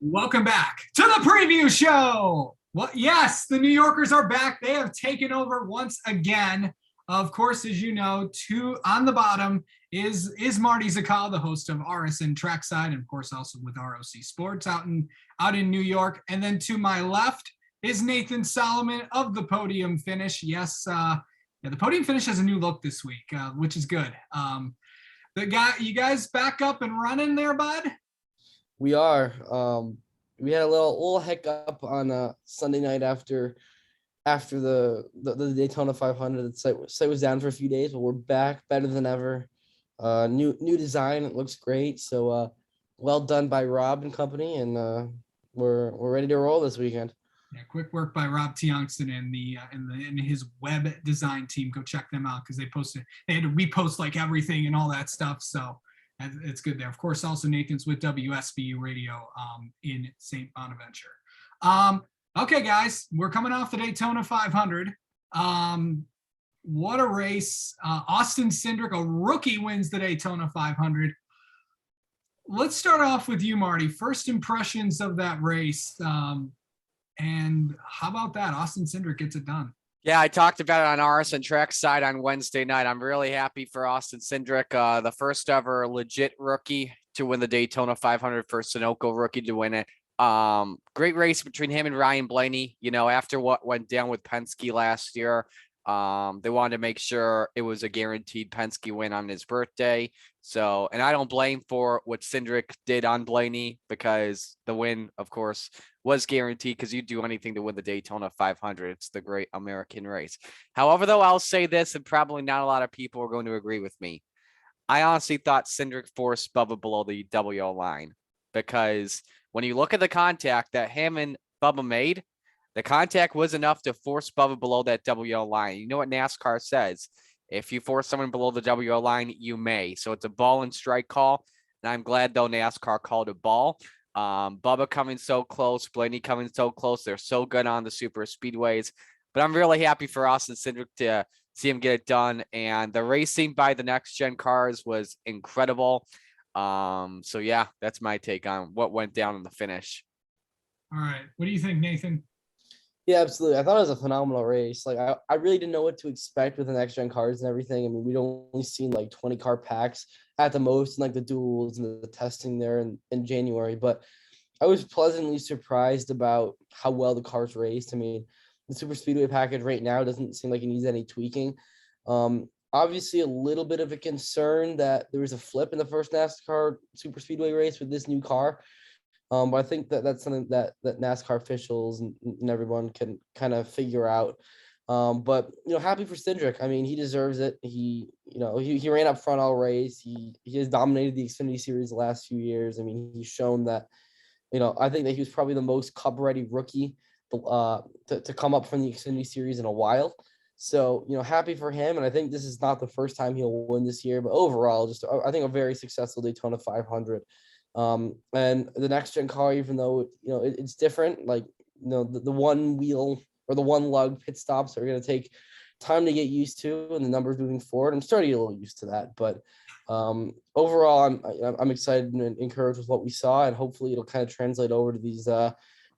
Welcome back to the preview show. Well, yes, the New Yorkers are back. They have taken over once again. Of course, as you know, two on the bottom is Marty Zakal, the host of RSN Trackside, and of course also with ROC Sports out in New York. And then to my left is Nathan Solomon of the Podium Finish. Yes, the Podium Finish has a new look this week, which is good. You guys back up and running there, bud? We are. We had a little hiccup on Sunday night after the Daytona 500. The site was down for a few days, but we're back, better than ever. New design. It looks great. So well done by Rob and company, and we're ready to roll this weekend. Yeah, quick work by Rob Tiongson and in his web design team. Go check them out because they had to repost like everything and all that stuff. So it's good there. Of course, also Nathan's with WSBU Radio in St. Bonaventure. Okay, guys, we're coming off the Daytona 500. What a race. Austin Cindric, a rookie, wins the Daytona 500. Let's start off with you, Marty. First impressions of that race. And how about that? Austin Cindric gets it done. Yeah, I talked about it on RSN Trackside on Wednesday night. I'm really happy for Austin Cindric, the first ever legit rookie to win the Daytona 500, first Sunoco rookie to win it. Great race between him and Ryan Blaney. You know, after what went down with Penske last year, they wanted to make sure it was a guaranteed Penske win on his birthday. So, and I don't blame for what Cindric did on Blaney because the win, of course, was guaranteed because you'd do anything to win the Daytona 500. It's the great American race. However, though, I'll say this, and probably not a lot of people are going to agree with me. I honestly thought Cindric forced Bubba below the WO line because when you look at the contact that him and Bubba made, the contact was enough to force Bubba below that WO line. You know what NASCAR says? If you force someone below the WO line, you may. So it's a ball and strike call. And I'm glad, though, NASCAR called a ball. Bubba coming so close, Blaney coming so close. They're so good on the super speedways. But I'm really happy for Austin Cindric to see him get it done. And the racing by the next-gen cars was incredible. So, yeah, that's my take on what went down in the finish. All right. What do you think, Nathan? Yeah, absolutely. I thought it was a phenomenal race. Like I really didn't know what to expect with the next gen cars and everything. I mean, we'd only seen like 20 car packs at the most, and like the duels and the testing there in January. But I was pleasantly surprised about how well the cars raced. I mean, the super speedway package right now doesn't seem like it needs any tweaking. Obviously a little bit of a concern that there was a flip in the first NASCAR super speedway race with this new car. But I think that's something that NASCAR officials and everyone can kind of figure out. But happy for Cindric. I mean, he deserves it. He ran up front all race. He has dominated the Xfinity series the last few years. I mean, he's shown that. I think that he was probably the most cup ready rookie to come up from the Xfinity series in a while. So happy for him. And I think this is not the first time he'll win this year, but overall, just I think a very successful Daytona 500. And the next gen car, even though it's different, like the one wheel or the one lug pit stops are going to take time to get used to, and the numbers moving forward. I'm starting to get a little used to that, but overall, I'm excited and encouraged with what we saw, and hopefully it'll kind of translate over to these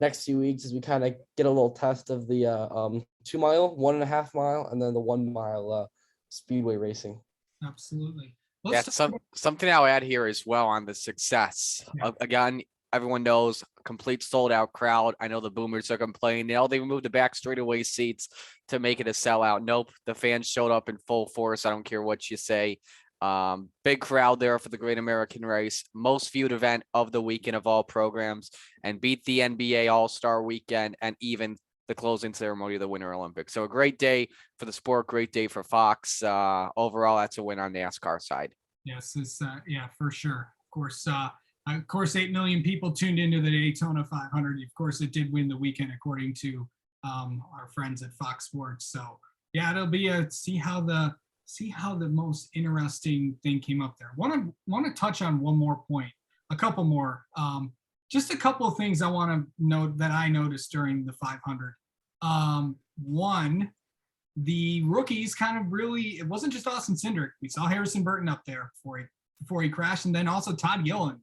next few weeks as we kind of get a little test of the 2 mile, 1.5 mile, and then the 1 mile speedway racing. Absolutely. Something I'll add here as well on the success. Yeah. Again, everyone knows complete sold out crowd. I know the boomers are complaining. They removed the back straightaway seats to make it a sellout. Nope. The fans showed up in full force. I don't care what you say. Big crowd there for the Great American Race. Most viewed event of the weekend of all programs, and beat the NBA All-Star Weekend and even the closing ceremony of the Winter Olympics. So a great day for the sport, great day for Fox. Overall, that's a win on NASCAR side. Yes, yeah, for sure. Of course, 8 million people tuned into the Daytona 500. Of course, it did win the weekend, according to our friends at Fox Sports. So yeah, it'll be see how the most interesting thing came up there. Want to touch on one more point, a couple more. Just a couple of things I want to note that I noticed during the 500. One, the rookies kind of really, it wasn't just Austin Cindric. We saw Harrison Burton up there before he crashed, and then also Todd Gilliland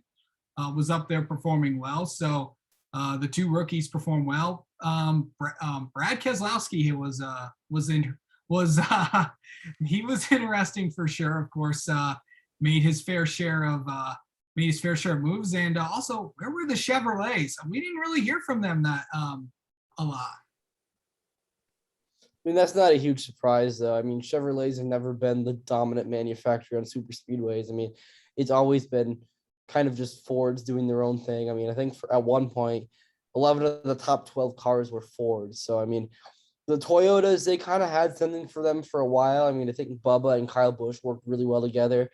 was up there performing well. So The two rookies performed well. Brad Keselowski he was interesting for sure. Of course, made his fair share of moves, and also where were the Chevrolets? We didn't really hear from them that a lot. I mean, that's not a huge surprise, though. I mean, Chevrolets have never been the dominant manufacturer on super speedways. I mean, it's always been kind of just Fords doing their own thing. I mean, I think at one point, 11 of the top 12 cars were Fords. So, I mean, the Toyotas, they kind of had something for them for a while. I mean, I think Bubba and Kyle Busch worked really well together.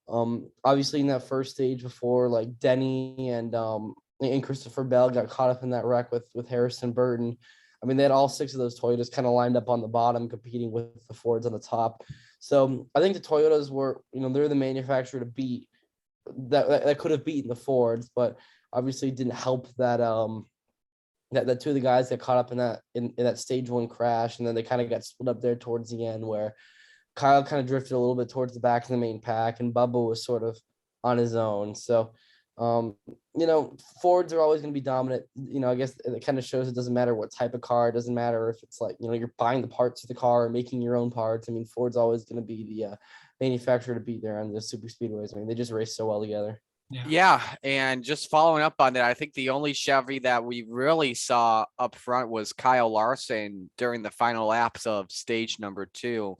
Obviously, in that first stage before, like Denny and Christopher Bell got caught up in that wreck with Harrison Burton. I mean, they had all 6 of those Toyotas kind of lined up on the bottom, competing with the Fords on the top. So I think the Toyotas were, they're the manufacturer to beat that could have beaten the Fords, but obviously didn't help that that 2 of the guys got caught up in that stage 1 crash, and then they kind of got split up there towards the end, where Kyle kind of drifted a little bit towards the back of the main pack, and Bubba was sort of on his own. So Fords are always going to be dominant. I guess it kind of shows it doesn't matter what type of car. It doesn't matter if it's like, you're buying the parts of the car or making your own parts. I mean, Ford's always going to be the manufacturer to beat there on the super speedways. I mean, they just race so well together. Yeah. And just following up on that, I think the only Chevy that we really saw up front was Kyle Larson during the final laps of stage number 2.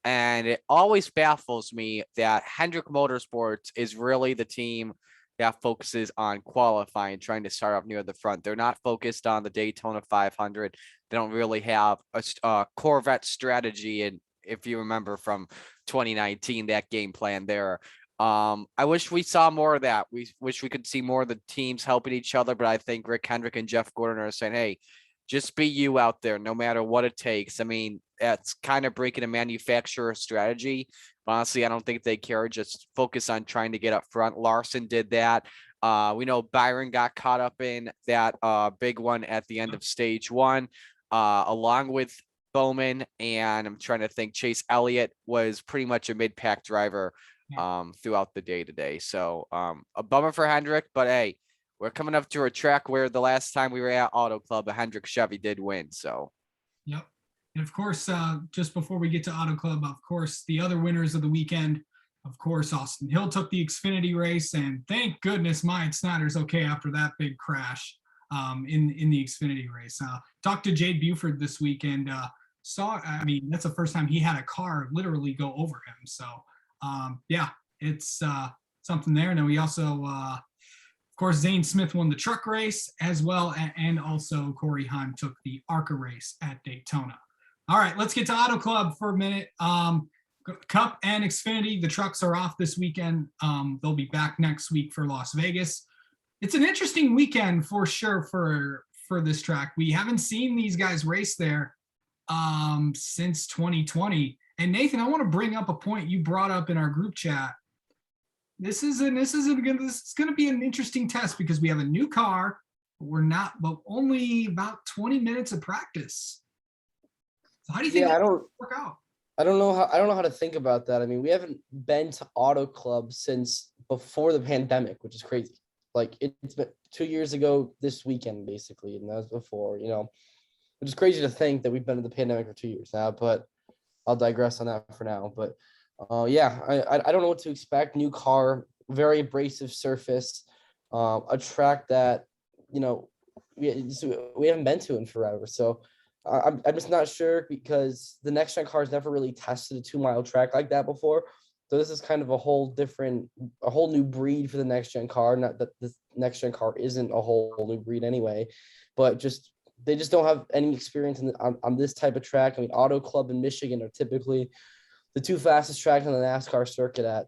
And it always baffles me that Hendrick Motorsports is really the team that focuses on qualifying, trying to start off near the front. They're not focused on the Daytona 500. They don't really have a Corvette strategy. And if you remember from 2019, that game plan there, I wish we saw more of that. We wish we could see more of the teams helping each other, but I think Rick Hendrick and Jeff Gordon are saying, hey, just be you out there, no matter what it takes. I mean, that's kind of breaking a manufacturer strategy. Honestly, I don't think they care. Just focus on trying to get up front. Larson did that. We know Byron got caught up in that big one at the end of stage 1, along with Bowman. And I'm trying to think, Chase Elliott was pretty much a mid-pack driver throughout the day today. So a bummer for Hendrick, but hey, we're coming up to a track where the last time we were at Auto Club, a Hendrick Chevy did win. So, yep. And of course, just before we get to Auto Club, of course, the other winners of the weekend, of course, Austin Hill took the Xfinity race, and thank goodness Myatt Snyder's okay after that big crash in the Xfinity race. Talked to Jade Buford this weekend. That's the first time he had a car literally go over him. So, it's something there. And we also, of course, Zane Smith won the truck race as well, and also Corey Heim took the ARCA race at Daytona. All right, let's get to Auto Club for a minute. Cup and Xfinity, the trucks are off this weekend. They'll be back next week for Las Vegas. It's an interesting weekend for sure for this track. We haven't seen these guys race there since 2020. And Nathan, I want to bring up a point you brought up in our group chat. This is going to be an interesting test because we have a new car, but only about 20 minutes of practice. So how do you think that will work out? I don't know how to think about that. I mean, we haven't been to Auto Club since before the pandemic, which is crazy. Like, it's been 2 years ago this weekend, basically, and that was before, which is crazy to think that we've been in the pandemic for 2 years now, but I'll digress on that for now. But I don't know what to expect. New car, very abrasive surface, a track that, we haven't been to in forever. So I'm just not sure, because the next gen car has never really tested a 2-mile track like that before. So this is kind of a whole new breed for the next gen car. Not that the next gen car isn't a whole new breed anyway, but they just don't have any experience on this type of track. I mean, Auto Club in Michigan are typically the 2 fastest tracks on the NASCAR circuit at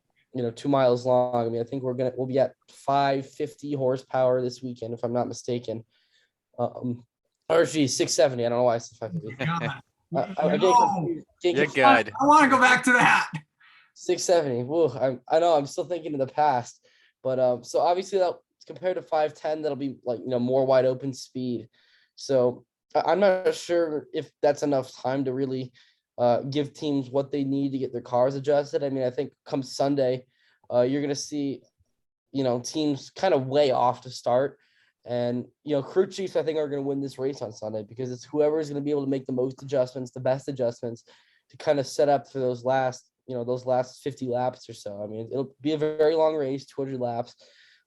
2 miles long. I mean, I think we'll be at 550 horsepower this weekend, if I'm not mistaken. Or 670. I don't know why I said 550. You're good. I want to go back to that. 670. Woo, I know I'm still thinking of the past, but so obviously that compared to 510, that'll be like more wide open speed. So I'm not sure if that's enough time to really give teams what they need to get their cars adjusted. I mean, I think come Sunday, you're gonna see teams kind of way off to start. And, crew chiefs, I think, are going to win this race on Sunday because it's whoever is going to be able to make the most adjustments, the best adjustments to kind of set up for those last 50 laps or so. I mean, it'll be a very long race, 200 laps.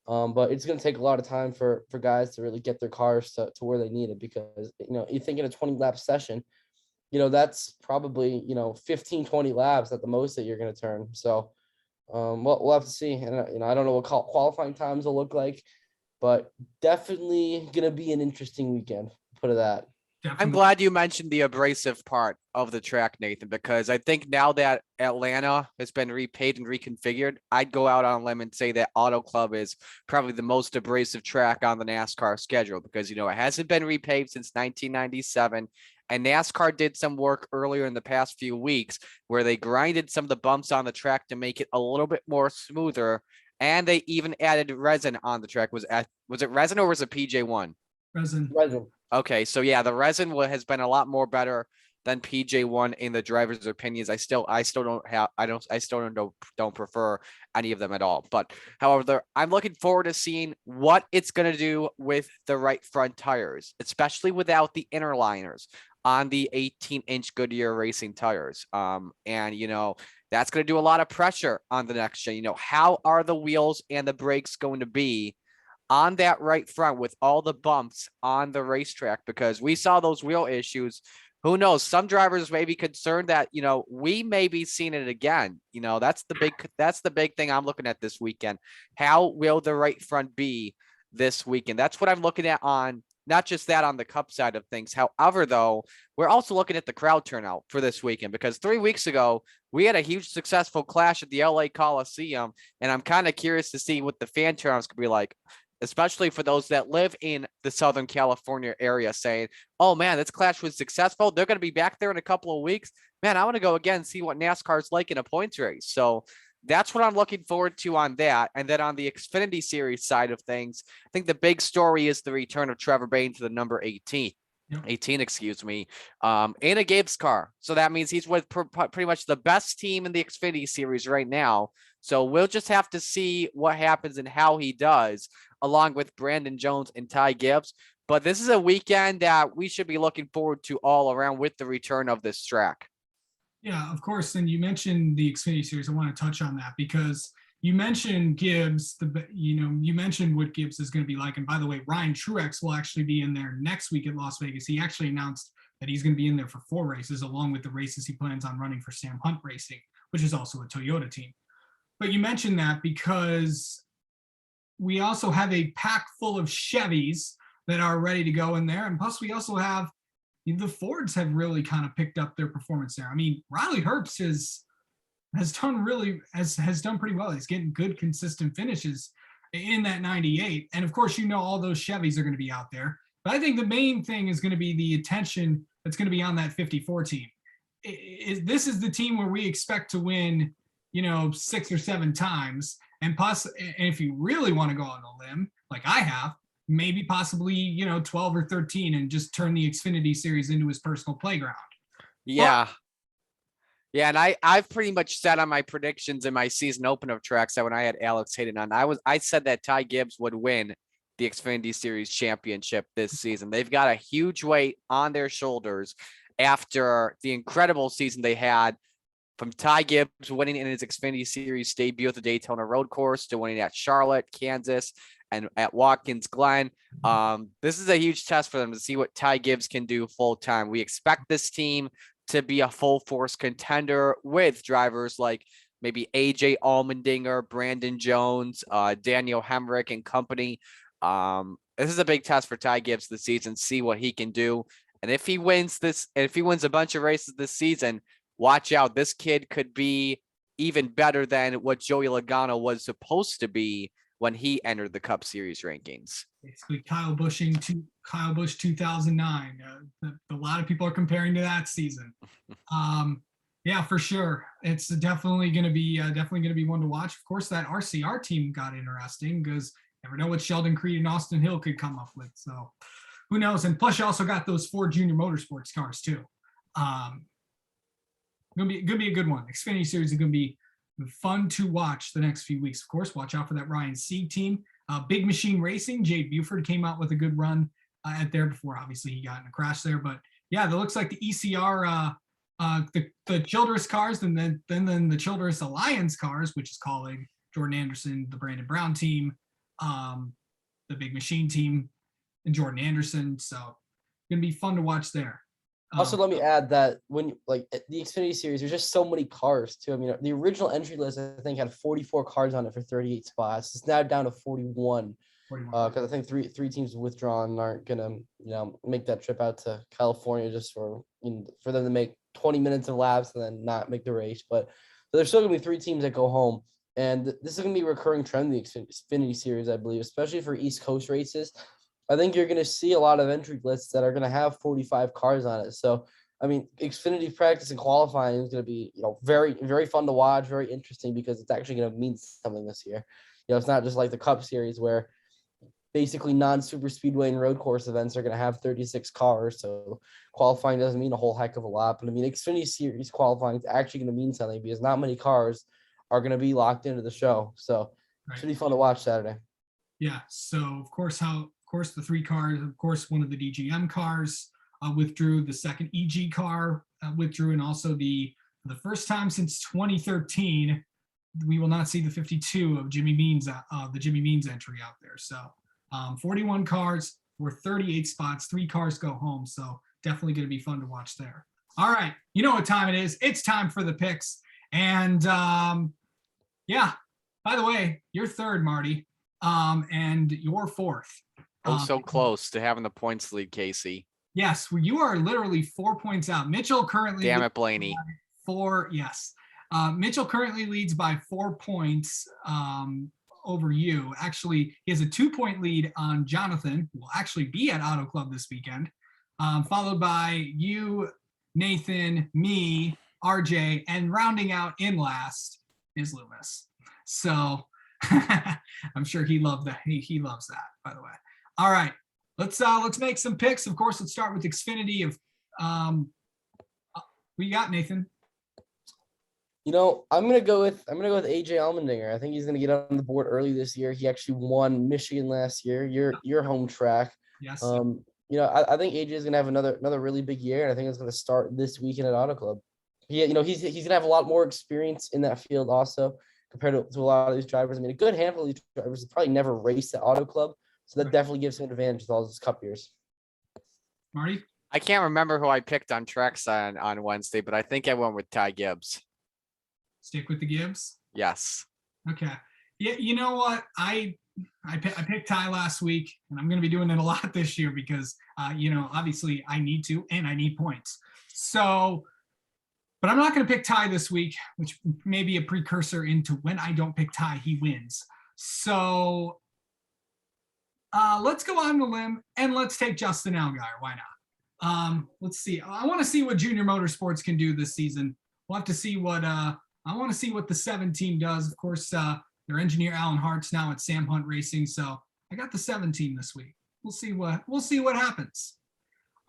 But it's going to take a lot of time for guys to really get their cars to where they need it because, you think in a 20-lap session, that's probably, 15, 20 laps at the most that you're going to turn. So we'll have to see. And, I don't know what qualifying times will look like, but definitely going to be an interesting weekend, put it that. I'm glad you mentioned the abrasive part of the track, Nathan, because I think now that Atlanta has been repaved and reconfigured, I'd go out on a limb and say that Auto Club is probably the most abrasive track on the NASCAR schedule because, it hasn't been repaved since 1997. And NASCAR did some work earlier in the past few weeks where they grinded some of the bumps on the track to make it a little bit more smoother. And they even added resin on the track. Was it resin or was it PJ1? Resin. Okay, so yeah, the resin has been a lot more better than PJ1 in the driver's opinions. I still don't prefer any of them at all. But however, I'm looking forward to seeing what it's going to do with the right front tires, especially without the inner liners on the 18-inch Goodyear racing tires. And that's going to do a lot of pressure on the next gen. How are the wheels and the brakes going to be on that right front with all the bumps on the racetrack? Because we saw those wheel issues. Who knows? Some drivers may be concerned that, we may be seeing it again. That's the big thing I'm looking at this weekend. How will the right front be this weekend? That's what I'm looking at on not just that on the Cup side of things. However, though, we're also looking at the crowd turnout for this weekend because 3 weeks ago, we had a huge successful clash at the LA Coliseum. And I'm kind of curious to see what the fan turnouts could be like, especially for those that live in the Southern California area saying, oh man, this clash was successful. They're going to be back there in a couple of weeks. Man, I want to go again, see what NASCAR is like in a points race. So that's what I'm looking forward to on that. And then on the Xfinity Series side of things, I think the big story is the return of Trevor Baine to the number 18. Yep. 18, excuse me, in a Gibbs car. So that means he's with pretty much the best team in the Xfinity Series right now. So we'll just have to see what happens and how he does, along with Brandon Jones and Ty Gibbs. But this is a weekend that we should be looking forward to all around with the return of this track. Yeah, of course. And you mentioned the Xfinity Series. I want to touch on that because you mentioned Gibbs. You mentioned what Gibbs is going to be like. And by the way, Ryan Truex will actually be in there next week at Las Vegas. He actually announced that he's going to be in there for 4 races, along with the races he plans on running for Sam Hunt Racing, which is also a Toyota team. But you mentioned that because we also have a pack full of Chevys that are ready to go in there. And plus we also have the Fords have really kind of picked up their performance there. I mean, Riley Herbst has done pretty well. He's getting good, consistent finishes in that 98. And of course, all those Chevys are going to be out there. But I think the main thing is going to be the attention that's going to be on that 54 team. This is the team where we expect to win, 6 or 7 times. And if you really want to go on a limb, like I have, maybe possibly, 12 or 13 and just turn the Xfinity Series into his personal playground. Yeah. Yeah, and I've pretty much said on my predictions in my season opener tracks that when I had Alex Hayden on, I said that Ty Gibbs would win the Xfinity Series championship this season. They've got a huge weight on their shoulders after the incredible season they had, from Ty Gibbs winning in his Xfinity Series debut at the Daytona Road Course to winning at Charlotte, Kansas, and at Watkins Glen. This is a huge test for them to see what Ty Gibbs can do full time. We expect this team to be a full force contender with drivers like maybe AJ Allmendinger, Brandon Jones, Daniel Hemrick and company. This is a big test for Ty Gibbs this season, see what he can do. And if he wins a bunch of races this season, watch out. This kid could be even better than what Joey Logano was supposed to be when he entered the Cup Series rankings. Basically, Kyle Busch 2009. A lot of people are comparing to that season. Yeah, for sure. It's definitely going to be one to watch. Of course, that RCR team got interesting because you never know what Sheldon Creed and Austin Hill could come up with. So who knows? And plus, you also got those 4 Junior Motorsports cars too. Gonna be a good one. Xfinity Series is gonna be fun to watch the next few weeks. Of course, watch out for that Ryan Sieg team. Big Machine Racing, Jade Buford came out with a good run at there before. Obviously, he got in a crash there. But yeah, that looks like the ECR, the Childress cars, and then the Childress Alliance cars, which is calling Jordan Anderson, the Brandon Brown team, the Big Machine team, and Jordan Anderson. So going to be fun to watch there. Also, let me add that when like the Xfinity series, there's just so many cars too. I mean, the original entry list I think had 44 cars on it for 38 spots. It's now down to 41 because I think three teams withdrawn and aren't gonna make that trip out to California just for for them to make 20 minutes of laps and then not make the race. But so there's still gonna be 3 teams that go home, and this is gonna be a recurring trend in the Xfinity series, I believe, especially for East Coast races. I think you're going to see a lot of entry lists that are going to have 45 cars on it. So, I mean, Xfinity practice and qualifying is going to be, very, very fun to watch, very interesting because it's actually going to mean something this year. It's not just like the Cup Series where basically non-super speedway and road course events are going to have 36 cars. So qualifying doesn't mean a whole heck of a lot. But I mean, Xfinity Series qualifying is actually going to mean something because not many cars are going to be locked into the show. So it should be fun to watch Saturday. Yeah. So, of course, the 3 cars, of course, one of the DGM cars withdrew, the second EG car withdrew, and also for the first time since 2013, we will not see the 52 of Jimmy Means, the Jimmy Means entry out there. So 41 cars were 38 spots, 3 cars go home. So definitely going to be fun to watch there. All right. You know what time it is. It's time for the picks. And yeah, by the way, you're third, Marty, and you're fourth. So close to having the points lead, Casey. Yes, you are literally 4 points out. Mitchell currently Damn it, Blaney. 4. Yes. Mitchell currently leads by 4 points over you. Actually, he has a 2-point lead on Jonathan, who will actually be at Auto Club this weekend, followed by you, Nathan, me, RJ, and rounding out in last is Loomis. So I'm sure he loved that. He loves that, by the way. All right, let's make some picks. Of course, let's start with Xfinity. What you got, Nathan? I'm gonna go with AJ Allmendinger. I think he's gonna get on the board early this year. He actually won Michigan last year. Your home track. Yes. I think AJ is gonna have another really big year, and I think it's gonna start this weekend at Auto Club. He's gonna have a lot more experience in that field also compared to a lot of these drivers. I mean, a good handful of these drivers have probably never raced at Auto Club. So that definitely gives him an advantage with all his Cup years. Marty? I can't remember who I picked on trackside on Wednesday, but I think I went with Ty Gibbs. Stick with the Gibbs? Yes. Okay. Yeah, you know what? I picked Ty last week, and I'm going to be doing it a lot this year because, obviously I need to, and I need points. So, but I'm not going to pick Ty this week, which may be a precursor into when I don't pick Ty, he wins. So, let's go on the limb and let's take Justin Allgaier. Why not? Let's see. I want to see what Junior Motorsports can do this season. We'll have to see what I want to see what the 7 team does. Of course, their engineer Alan Hart's now at Sam Hunt Racing, so I got the 7 team this week. We'll see what happens.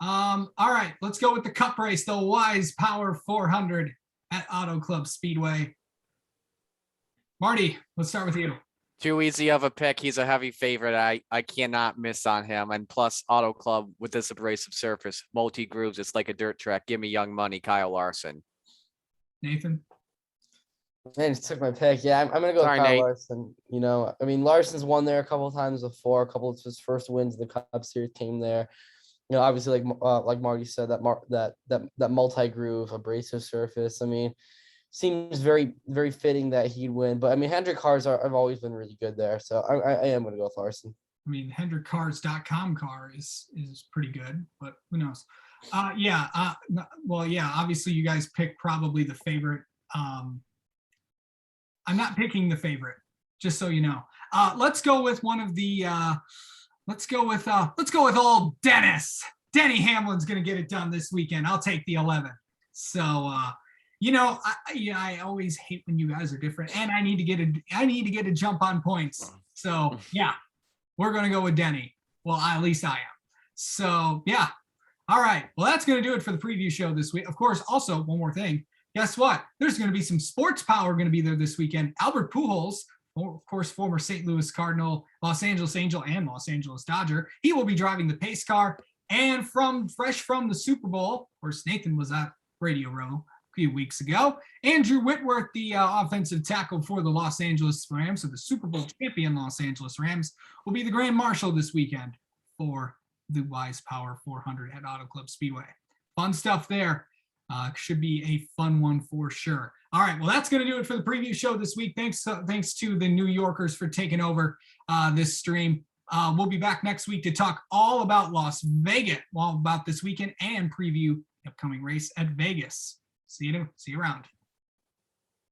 All right, let's go with the Cup race, the Wise Power 400 at Auto Club Speedway. Marty, let's start with you. Too easy of a pick. He's a heavy favorite. I cannot miss on him. And plus, Auto Club with this abrasive surface, multi grooves, it's like a dirt track. Give me young money, Kyle Larson. Nathan? Man, just took my pick. Yeah, I'm gonna go with Kyle Larson. Larson's won there a couple of times before. A couple of his first wins in the Cup Series came there. Obviously, like Marty said, that multi groove abrasive surface. I mean, seems very, very fitting that he'd win. But I mean, Hendrick cars have always been really good there. So I am going to go with Larson. I mean, HendrickCars.com car is pretty good, but who knows? Obviously you guys pick probably the favorite. I'm not picking the favorite, just so you know. Let's go with one of the, let's go with old Dennis. Denny Hamlin's going to get it done this weekend. I'll take the 11. So, I always hate when you guys are different, and I need to get a jump on points. So yeah, we're going to go with Denny. Well, at least I am. So yeah. All right. Well, that's going to do it for the preview show this week. Of course, also one more thing. Guess what? There's going to be some sports power going to be there this weekend. Albert Pujols of course, former St. Louis Cardinal, Los Angeles Angel, and Los Angeles Dodger. He will be driving the pace car. And fresh from the Super Bowl, of course, Nathan was at Radio Row a few weeks ago. Andrew Whitworth, the offensive tackle for the Los Angeles Rams, so the Super Bowl champion Los Angeles Rams, will be the Grand Marshal this weekend for the Wise Power 400 at Auto Club Speedway. Fun stuff there. Should be a fun one for sure. All right, well, that's going to do it for the preview show this week. Thanks to the New Yorkers for taking over this stream. We'll be back next week to talk all about Las Vegas, all about this weekend, and preview the upcoming race at Vegas. See you around.